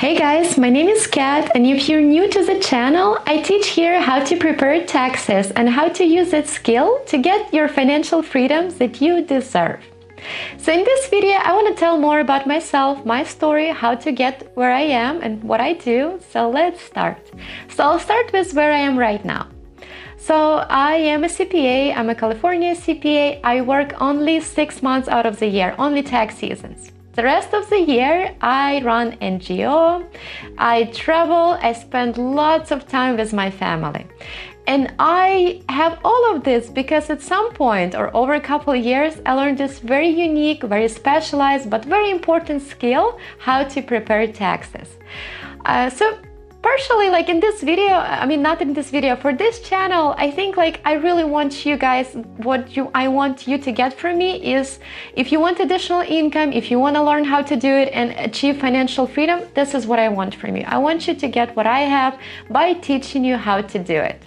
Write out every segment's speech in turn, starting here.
Hey guys, my name is Kat, and if you're new to the channel, I teach here how to prepare taxes and how to use that skill to get your financial freedoms that you deserve. So in this video, I want to tell more about myself, my story, how to get where I am and what I do. So let's start. So I'll start with where I am right now. So I am a CPA, I'm a California CPA. I work only 6 months out of the year, only tax seasons. The rest of the year, I run NGO, I travel, I spend lots of time with my family. And I have all of this because at some point or over a couple of years, I learned this very unique, very specialized, but very important skill, how to prepare taxes. So partially, like in this video, not in this video, for this channel, I think I really want you guys, I want you to get from me is, if you want additional income, if you want to learn how to do it and achieve financial freedom, this is what I want from you. I want you to get what I have by teaching you how to do it.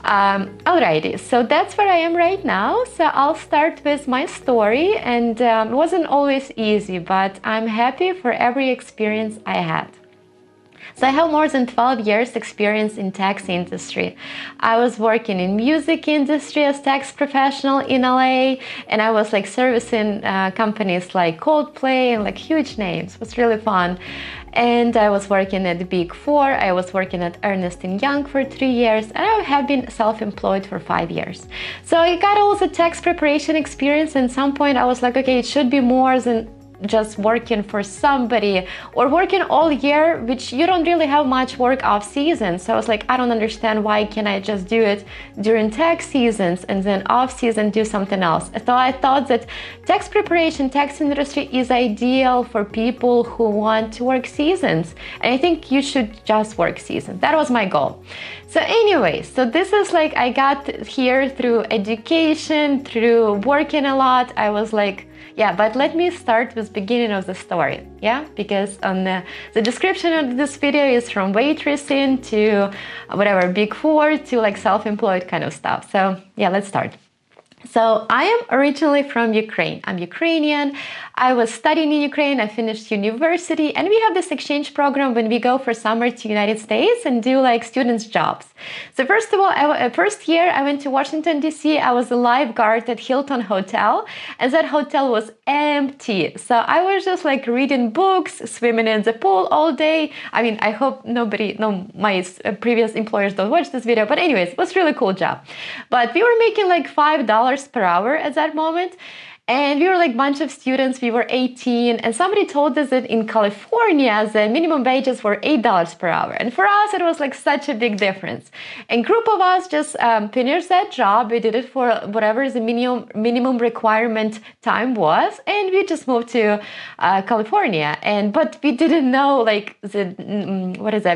Alrighty, so that's where I am right now. So I'll start with my story, and it wasn't always easy, but I'm happy for every experience I had. So I have more than 12 years experience in tax industry. I was working in music industry as tax professional in LA, and I was servicing companies like Coldplay and huge names. It was really fun. And I was working at the Big Four. I was working at Ernst & Young for 3 years, and I have been self-employed for 5 years. So I got all the tax preparation experience, and at some point I was like, okay, it should be more than just working for somebody or working all year, which you don't really have much work off season. So I was like, I don't understand, why can't I just do it during tax seasons and then off season do something else? So I thought that tax preparation, tax industry is ideal for people who want to work seasons. And I think you should just work seasons. That was my goal. So anyway, so this is I got here through education, through working a lot. I was like, yeah, but let me start with beginning of the story, yeah? Because on the description of this video is from waitressing to whatever, Big Four to self-employed kind of stuff. So yeah, let's start. So I am originally from Ukraine. I'm Ukrainian. I was studying in Ukraine. I finished university, and we have this exchange program when we go for summer to United States and do students' jobs. So first of all, first year I went to Washington, D.C. I was a lifeguard at Hilton Hotel, and that hotel was empty. So I was just reading books, swimming in the pool all day. I hope my previous employers don't watch this video, but anyways, it was a really cool job. But we were making $5 per hour at that moment. And we were a bunch of students, we were 18, and somebody told us that in California, the minimum wages were $8 per hour. And for us, it was such a big difference. And a group of us just finished that job. We did it for whatever the minimum requirement time was, and we just moved to California. But we didn't know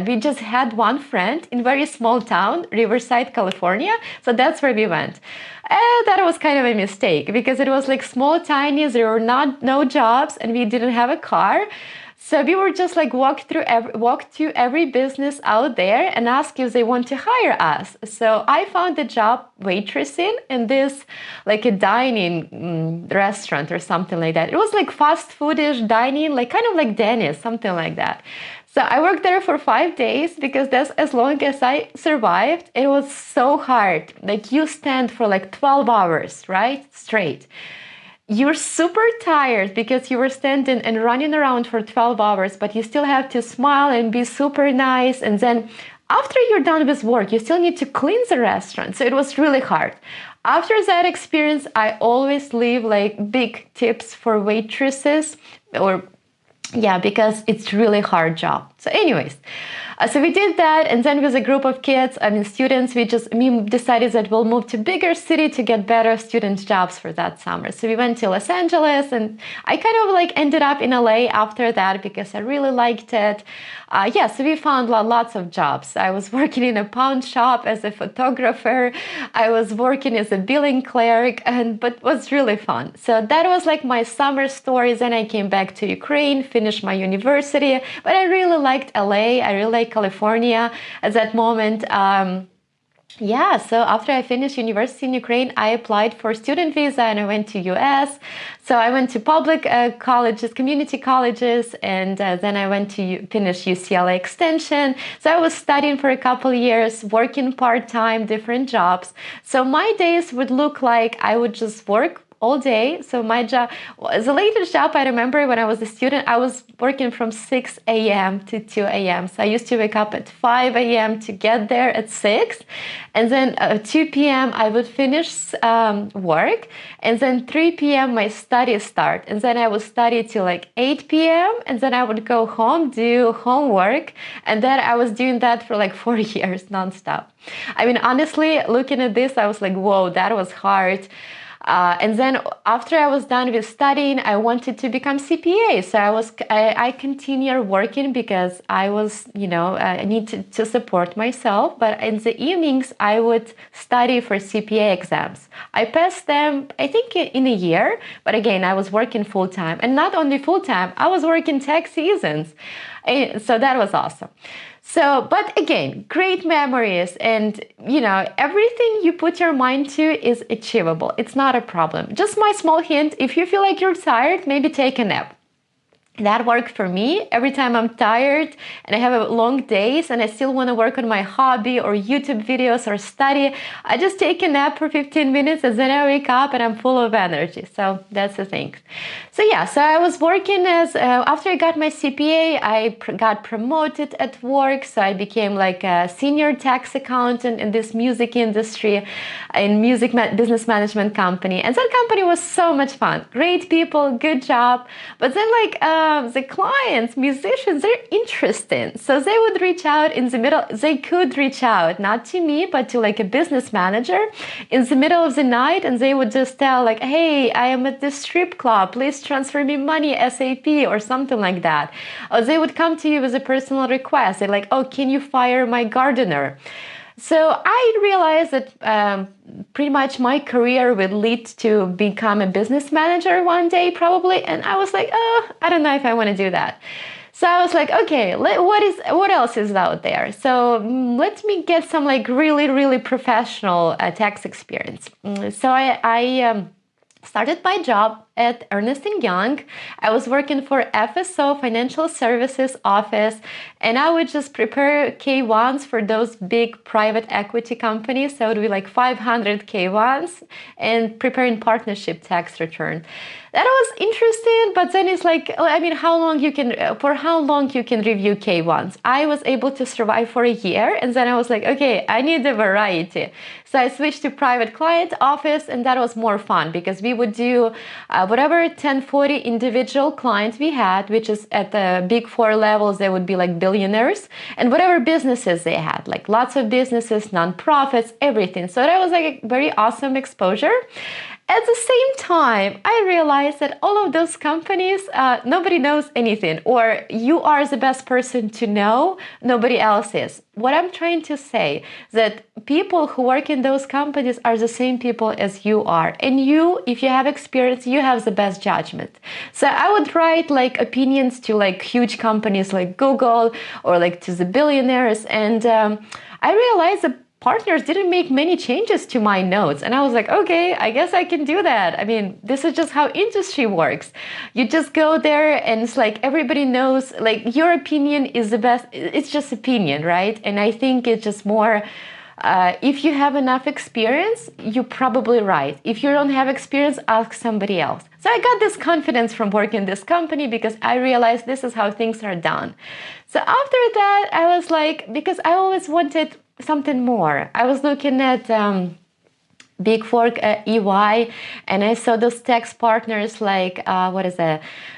we just had one friend in a very small town, Riverside, California. So that's where we went. And that was kind of a mistake because it was small, tiny, there were no jobs, and we didn't have a car. So we were just walk to every business out there and ask if they want to hire us. So I found a job waitressing in this a dining restaurant or something like that. It was fast foodish dining, kind of like Denny's, something like that. So I worked there for 5 days because that's as long as I survived. It was so hard. You stand for 12 hours, right? Straight. You're super tired because you were standing and running around for 12 hours, but you still have to smile and be super nice. And then after you're done with work, you still need to clean the restaurant. So it was really hard. After that experience, I always leave big tips for waitresses because it's really hard job. So anyways, so we did that, and then with a group of kids, students, we decided that we'll move to bigger city to get better student jobs for that summer. So we went to Los Angeles, and I kind of ended up in LA after that because I really liked it. So we found lots of jobs. I was working in a pawn shop as a photographer. I was working as a billing clerk, but it was really fun. So that was my summer stories. Then I came back to Ukraine, finished my university, but I really liked LA. I really liked California at that moment. Yeah, so after I finished university in Ukraine, I applied for student visa and I went to US. So I went to public colleges, community colleges, and then I went to finish UCLA extension. So I was studying for a couple years, working part-time, different jobs. So my days would look like I would just work all day. So my job, the latest job I remember when I was a student, I was working from 6 a.m. to 2 a.m. So I used to wake up at 5 a.m. to get there at 6. And then 2 p.m. I would finish work. And then 3 p.m. my studies start. And then I would study till like 8 p.m. And then I would go home, do homework. And then I was doing that for like 4 years nonstop. I mean, honestly, looking at this, I was like, whoa, that was hard. And then after I was done with studying, I wanted to become CPA. So I continued working because I was, I needed to support myself. But in the evenings, I would study for CPA exams. I passed them, I think, in a year. But again, I was working full time, and not only full time, I was working tax seasons. So that was awesome. So, but again, great memories, and everything you put your mind to is achievable. It's not a problem. Just my small hint, if you feel like you're tired, maybe take a nap. That worked for me. Every time I'm tired and I have long days and I still want to work on my hobby or YouTube videos or study, I just take a nap for 15 minutes and then I wake up and I'm full of energy. So that's the thing. So yeah, so I was working as, after I got my CPA, I got promoted at work. So I became like a senior tax accountant in this music industry, in music business management company. And that company was so much fun. Great people, good job. But then the clients, musicians, they're interesting. So they would reach out in the middle. They could reach out, not to me, but to like a business manager in the middle of the night. And they would just tell like, hey, I am at this strip club. Please transfer me money ASAP or something like that. Or they would come to you with a personal request. They're like, oh, can you fire my gardener? So I realized that pretty much my career would lead to become a business manager one day, probably. And I was like, oh, I don't know if I want to do that. So I was like, okay, what else is out there? So let me get some like really, really professional tax experience. So I started my job at Ernst & Young. I was working for FSO, Financial Services Office, and I would just prepare K1s for those big private equity companies. So it would be like 500 K1s and preparing partnership tax return. That was interesting, but then it's like, I mean, for how long you can review K1s? I was able to survive for a year, and then I was like, okay, I need a variety. So I switched to private client office, and that was more fun because we would do whatever 1040 individual clients we had, which is at the big four levels, they would be like billionaires, and whatever businesses they had, like lots of businesses, nonprofits, everything. So that was like a very awesome exposure. At the same time, I realized that all of those companies, nobody knows anything, or you are the best person to know, nobody else is. What I'm trying to say is that people who work in those companies are the same people as you are. And you, if you have experience, you have the best judgment. So I would write like opinions to like huge companies like Google or like to the billionaires. And I realized that partners didn't make many changes to my notes. And I was like, okay, I guess I can do that. I mean, this is just how industry works. You just go there and it's like everybody knows, like your opinion is the best. It's just opinion, right? And I think it's just more, if you have enough experience, you're probably right. If you don't have experience, ask somebody else. So I got this confidence from working in this company because I realized this is how things are done. So after that, I was like, because I always wanted something more. I was looking at Big Four, EY, and I saw those tax partners like,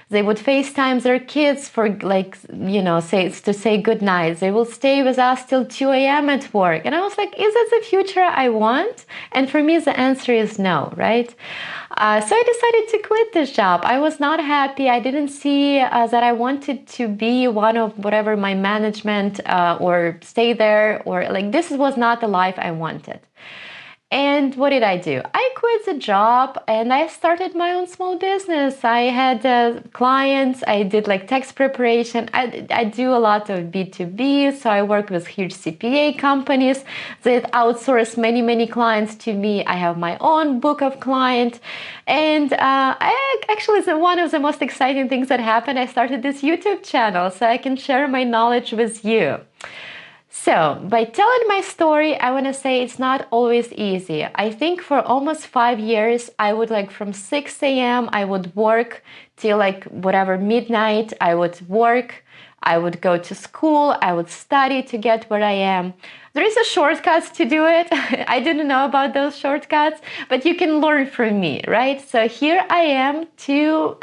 they would FaceTime their kids for like, say good night. They will stay with us till 2 a.m. at work. And I was like, is that the future I want? And for me, the answer is no, right? So I decided to quit this job. I was not happy. I didn't see that I wanted to be one of whatever my management or stay there, or like this was not the life I wanted. And what did I do? I quit the job and I started my own small business. I had clients. I did like tax preparation. I do a lot of B2B. So I work with huge CPA companies that outsource many clients to me. I have my own book of clients. And one of the most exciting things that happened, I started this YouTube channel so I can share my knowledge with you. So, by telling my story, I want to say it's not always easy. I think for almost 5 years, I would from 6 a.m., I would work till whatever midnight. I would work, I would go to school, I would study to get where I am. There is a shortcut to do it. I didn't know about those shortcuts, but you can learn from me, right? So here I am to,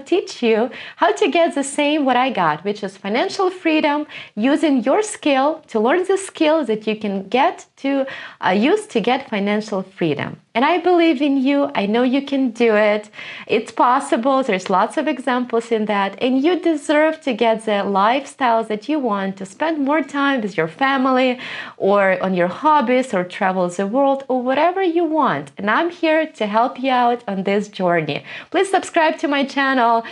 teach you how to get the same what I got, which is financial freedom, using your skill to learn the skills that you can get to use to get financial freedom. And I believe in you. I know you can do it. It's possible. There's lots of examples in that. And you deserve to get the lifestyles that you want, to spend more time with your family or on your hobbies or travel the world or whatever you want. And I'm here to help you out on this journey. Please subscribe to my channel.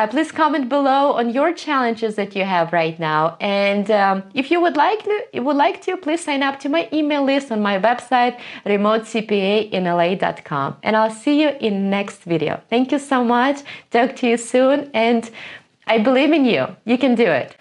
Please comment below on your challenges that you have right now. And if you would like to, please sign up to my email list on my website, remotecpainla.com. And I'll see you in next video. Thank you so much. Talk to you soon. And I believe in you. You can do it.